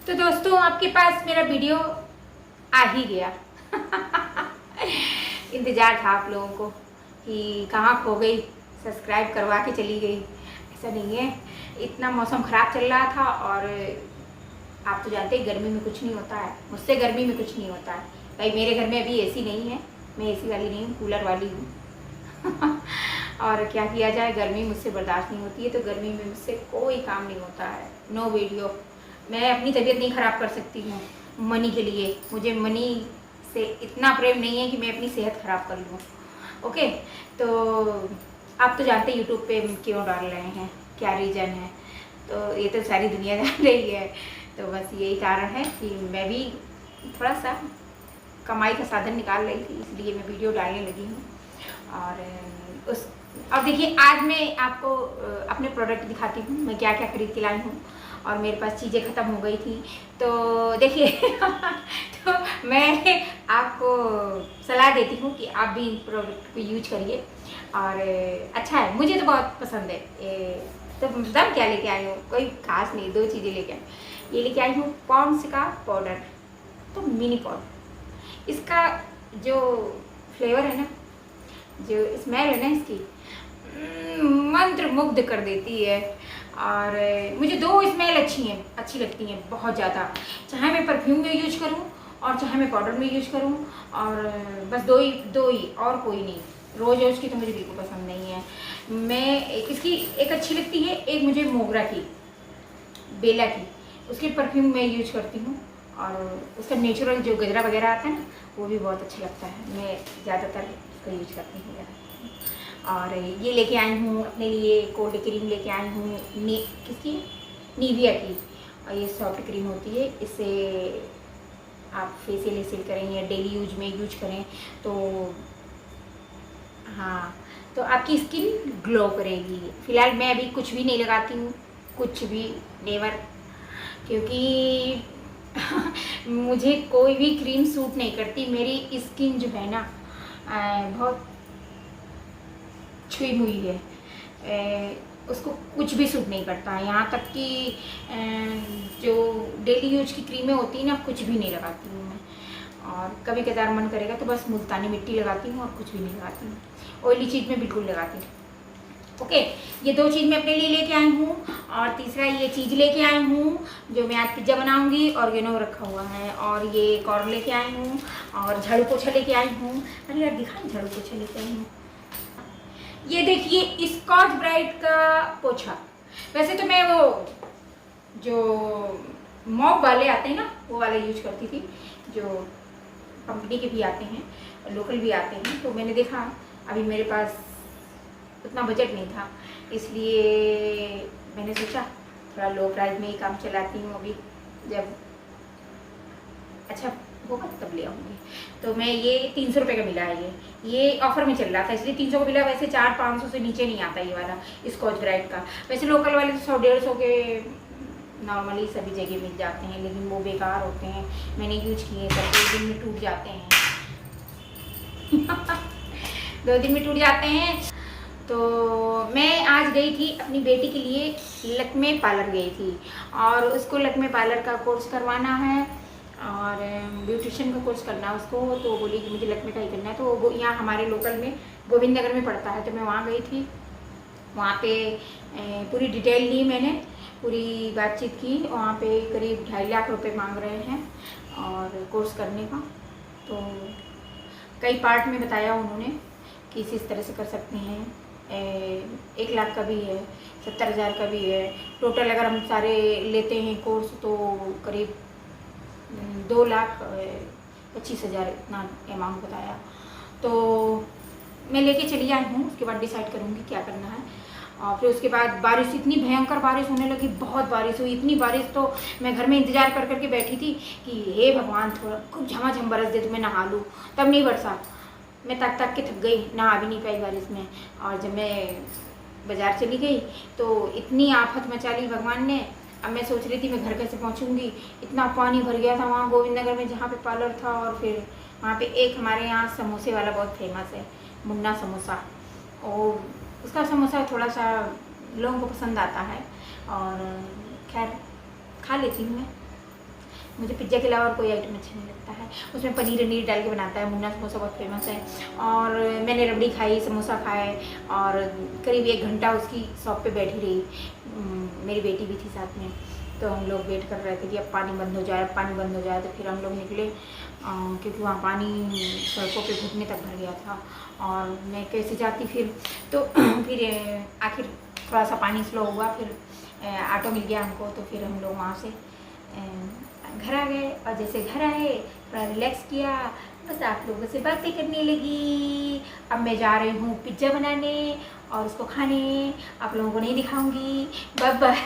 तो दोस्तों आपके पास मेरा वीडियो आ ही गया। इंतज़ार था आप लोगों को कि कहाँ खो गई, सब्सक्राइब करवा के चली गई। ऐसा नहीं है, इतना मौसम ख़राब चल रहा था और आप तो जानते हैं गर्मी में कुछ नहीं होता है, मुझसे गर्मी में कुछ नहीं होता है। भाई मेरे घर में अभी एसी नहीं है, मैं एसी वाली नहीं हूँ, कूलर वाली हूँ। और क्या किया जाए, गर्मी मुझसे बर्दाश्त नहीं होती है, तो गर्मी में मुझसे कोई काम नहीं होता है। No video. मैं अपनी तबीयत नहीं ख़राब कर सकती हूँ मनी के लिए, मुझे मनी से इतना प्रेम नहीं है कि मैं अपनी सेहत ख़राब कर लूँ। ओके, तो आप तो जानते हैं यूट्यूब पे क्यों डाल रहे हैं, क्या रीज़न है, तो ये तो सारी दुनिया जान रही है। तो बस यही कारण है कि मैं भी थोड़ा सा कमाई का साधन निकाल रही थी, इसलिए मैं वीडियो डालने लगी हूँ। और अब देखिए, आज मैं आपको अपने प्रोडक्ट दिखाती हूँ, मैं क्या क्या खरीद के लाई हूँ। और मेरे पास चीज़ें ख़त्म हो गई थी, तो देखिए। तो मैं आपको सलाह देती हूँ कि आप भी इन प्रोडक्ट को यूज करिए, और अच्छा है, मुझे तो बहुत पसंद है। तो मतलब क्या लेके आई हूँ, कोई खास नहीं, दो चीज़ें लेके आई। ये लेके आई हूँ पॉन्ड्स का पाउडर, तो मिनी पाउडर। इसका जो फ्लेवर है ना, जो स्मेल है ना इसकी, मंत्र मुग्ध कर देती है। और मुझे दो स्मेल अच्छी लगती हैं बहुत ज़्यादा, चाहे मैं परफ्यूम में यूज करूँ और चाहे मैं पाउडर में यूज करूँ, और बस दो ही, और कोई नहीं। रोज़ की तो मुझे बिल्कुल पसंद नहीं है। मैं इसकी एक अच्छी लगती है, एक मुझे मोगरा की, बेला की, उसकी परफ्यूम में यूज करती हूँ। और उसका नेचुरल जो गजरा वगैरह आता है ना, वो भी बहुत अच्छा लगता है, मैं ज़्यादातर उसका यूज करती हूँ। और ये लेके आई हूँ अपने लिए कोल्ड क्रीम, लेके आई हूँ किसकी, निविया की। और ये सॉफ्ट क्रीम होती है, इससे आप फेशियल करें या डेली यूज में यूज करें तो हाँ, तो आपकी स्किन ग्लो करेगी। फ़िलहाल मैं अभी कुछ भी नहीं लगाती हूँ, कुछ भी, नेवर, क्योंकि मुझे कोई भी क्रीम सूट नहीं करती। मेरी स्किन जो है ना, बहुत छुई हुई है, उसको कुछ भी सूट नहीं करता है। यहाँ तक कि जो डेली यूज की क्रीमें होती हैं ना, कुछ भी नहीं लगाती हूँ मैं। और कभी कदार मन करेगा तो बस मुल्तानी मिट्टी लगाती हूँ, और कुछ भी नहीं लगाती हूँ। ऑयली चीज़ में बिल्कुल लगाती हूँ। ओके, ये दो चीज़ मैं अपने लिए लेके आई हूँ। और तीसरा ये चीज़ लेके आई हूँ जो मैं आज पिज्ज़ा बनाऊँगी, ऑर्गेनो रखा हुआ है। और ये कॉर्न लेके आई हूँ, और झाड़ू पोछा लेके आई हूँ। अरे यार दिखा, झाड़ू पोछा लेके आई हूँ। ये देखिए, स्कॉच ब्राइट का पोछा। वैसे तो मैं वो जो मॉप वाले आते हैं ना, वो वाला यूज करती थी, जो कंपनी के भी आते हैं, लोकल भी आते हैं। तो मैंने देखा अभी मेरे पास उतना बजट नहीं था, इसलिए मैंने सोचा थोड़ा लो प्राइस में ही काम चलाती हूँ। अभी जब अच्छा होगा तब ले आऊँगी। तो मैं ये 300 रुपये का मिला है, ये ऑफर में चल रहा था, इसलिए 300 का मिला। वैसे 400-500 से नीचे नहीं आता ये वाला स्कॉच ब्राइट का। वैसे लोकल वाले तो 100-150 के नॉर्मली सभी जगह मिल जाते हैं, लेकिन वो बेकार होते हैं। मैंने यूज किए तो 2 दिन में टूट जाते हैं। 2 दिन में टूट जाते हैं। तो मैं आज गई थी अपनी बेटी के लिए, लक्मे पार्लर गई थी, और उसको लक्मे पार्लर का कोर्स करवाना है, और ब्यूटिशियन का कोर्स करना है उसको। तो वो बोली कि मुझे लक्मे का ही करना है। तो वो यहाँ हमारे लोकल में गोविंद नगर में पड़ता है, तो मैं वहाँ गई थी। वहाँ पे पूरी डिटेल ली मैंने, पूरी बातचीत की। वहाँ पे करीब 2.5 लाख रुपए मांग रहे हैं और कोर्स करने का। तो कई पार्ट में बताया उन्होंने कि इस तरह से कर सकते हैं। 1 लाख का भी है, 70,000 का भी है। टोटल अगर हम सारे लेते हैं कोर्स तो करीब 2,25,000 इतना अमाउंट बताया। तो मैं लेके चली आई हूँ, उसके बाद डिसाइड करूँगी क्या करना है। और फिर उसके बाद बारिश, इतनी भयंकर बारिश होने लगी, बहुत बारिश हुई। इतनी बारिश तो मैं घर में इंतज़ार कर करके बैठी थी कि हे भगवान थोड़ा कुछ झमाझम बरस दे तो मैं नहा लूँ, तब नहीं बरसा। मैं तक के थक गई, नहा भी नहीं पाई बारिश में। और जब मैं बाज़ार चली गई तो इतनी आफत मचा ली भगवान ने। अब मैं सोच रही थी मैं घर कैसे पहुंचूंगी, इतना पानी भर गया था वहाँ गोविंद नगर में जहाँ पे पार्लर था। और फिर वहाँ पे एक हमारे यहाँ समोसे वाला बहुत फेमस है, मुन्ना समोसा, और उसका समोसा थोड़ा सा लोगों को पसंद आता है, और खैर खा लेती हूँ मैं। मुझे पिज्ज़ा के अलावा और कोई आइटम अच्छा नहीं लगता है। उसमें पनीर वनीर डाल के बनाता है। मुन्ना समोसा बहुत फेमस है। और मैंने रबड़ी खाई, समोसा खाए और करीब 1 घंटा उसकी शॉप पे बैठी रही। मेरी बेटी भी थी साथ में, तो हम लोग वेट कर रहे थे कि अब पानी बंद हो जाए, अब पानी बंद हो जाए। तो फिर हम लोग निकले, क्योंकि वहाँ पानी सड़कों पे घुटने तक भर गया था और मैं कैसे जाती फिर। तो फिर आखिर थोड़ा सा पानी स्लो हुआ, फिर ऑटो मिल गया हमको। तो फिर हम लोग वहाँ से घर आ गए और जैसे घर आए थोड़ा रिलैक्स किया, बस आप लोगों से बातें करने लगी। अब मैं जा रही हूँ पिज्ज़ा बनाने और उसको खाने। आप लोगों को नहीं दिखाऊंगी। Bye bye.